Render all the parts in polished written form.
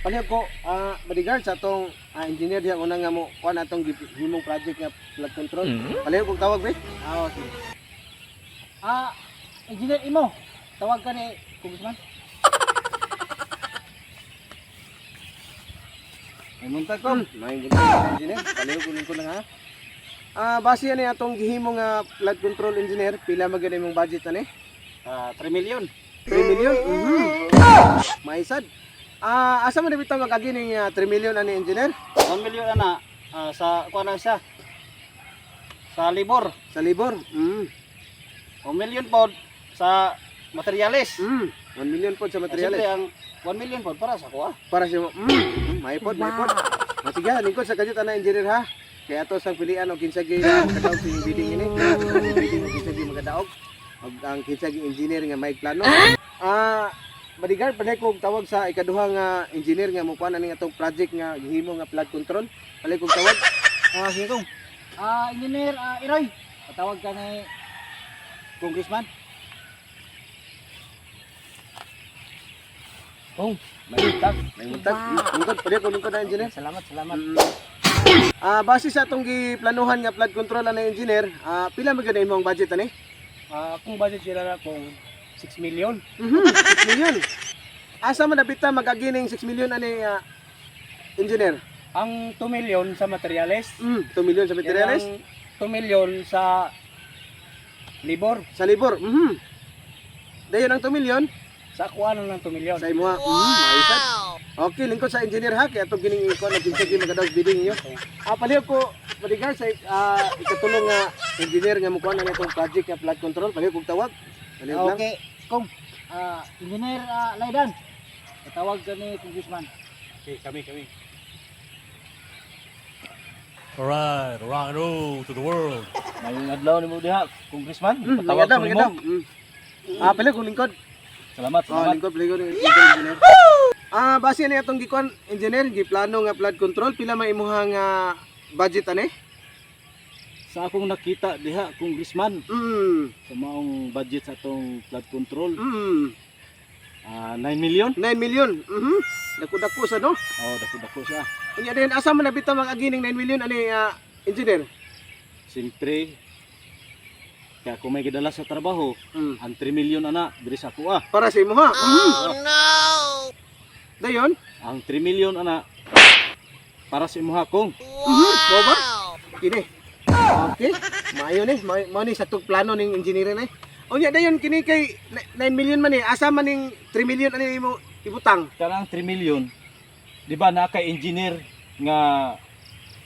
Palihog ko, bodyguard sa atong engineer diha una nga mo kuan atong himong project nga flood control. Palihog kog tawag be. Oo, sige. Engineer Imo, tawag ka ni Congressman. May muntag ko. May muntag engineer. Palihog ko lang ha. Base ani atong gihimo nga flood control engineer, pila magana imong budget ani? 3 million. 3 million. Maisad. Asa man bitaw magagi ning 3 million ani engineer? 1 million ana sa kuan na siya. Sa libor. Sa libor. 1 million pod sa materyales. 1 million po sa Siyempre materyales. ang 1 million pod para sa kuha. Para sa may pod. Sige, lingkod sa kajut ana engineer ha. Kaya ato sang pilian og kinsa gi makadaog sa inyong bidding ini. Bidding og kinsa gi makadaog. Og ang kinsa gi engineer nga may plano. Bodyguard, panay kong tawag sa ikaduha nga engineer nga mo kuan ani atong project nga gihimo nga flood control. Panay kong tawag. Sige kong. Engineer Iroy, patawag ka ni Congressman. May muntag. Lingkod, panay kong lingkod na engineer. Salamat. Base sa atong giplanuhan nga flood control na engineer, pila magana imong budget ani? Kung budget sila na kung 6 million. 6 million. Asa man nabita magagining 6 million ani engineer? Ang 2 million sa materyales. 2 million sa materials? 2 million sa libor. Sa libor. Dayon ang 2 million Sa kuha lang ng 2 million. sa imo. Maisad. Okay, lingkod sa engineer ha, kaya itong gining iko na kinsa gi magadaog bidding niyo. Palihog ko, bodyguard sa ikatulong nga engineer nga mukuha na itong project nga flood control, palihog kog tawag. Palihog lang. Okay, kung Engineer Laidan, patawag ka ni Congressman. Okay, kami. Alright, rock and roll to the world. Mayong adlaw ni mo diha, Congressman. Maganda. Palihog kog lingkod. Salamat. Lingkod engineer. Base ni atong gikuan engineer, giplano nga flood control, pila may imuhang budget ani? Sa akong nakita diha, Congressman, sa maong budget sa atong flood control, 9 million. 9 million. Dako-dako sa no? Dako siya. Unya din asa man nabitaw mag-agining 9 million ani engineer? Siyempre, kaya kung may gidala sa trabaho, ang 3 million ana, diri sa kuha. Para sa imo ha. Dayon? Ang 3 million ana, para sa imuha kong. Mo ba? Kini. Okay. Maayo ni, mao ni sa tug plano ning engineer ni. Unya dayon kini kay 9 million man ni. Asa man ning 3 million ani imo ibutang? Karang 3 million, di ba na kay engineer nga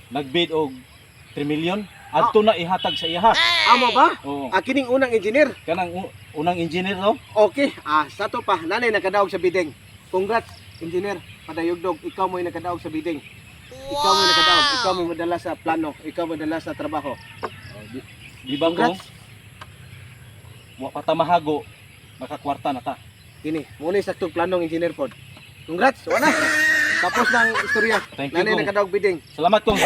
nagbid og 3 million? Adto na ihatag sa iha. Amo ba? Oo. Kining unang engineer. Kanang unang engineer no? Okay. Sa to pa nanay nakadaog sa bidding. Congrats engineer. Padayugdog ikaw mo yung nakadaog sa bidding. Ikaw mo yung nakadaog, ikaw mo madala sa plano, ikaw mo madala sa trabaho. Di ba kung Congrats. wa patamahago, makakwarta na ta. Kini, muna sa tug planong engineer pod. Congrats, wala. Tapos ng istorya. Thank you, Nanay Kong. nakadaog bidding. Salamat kong.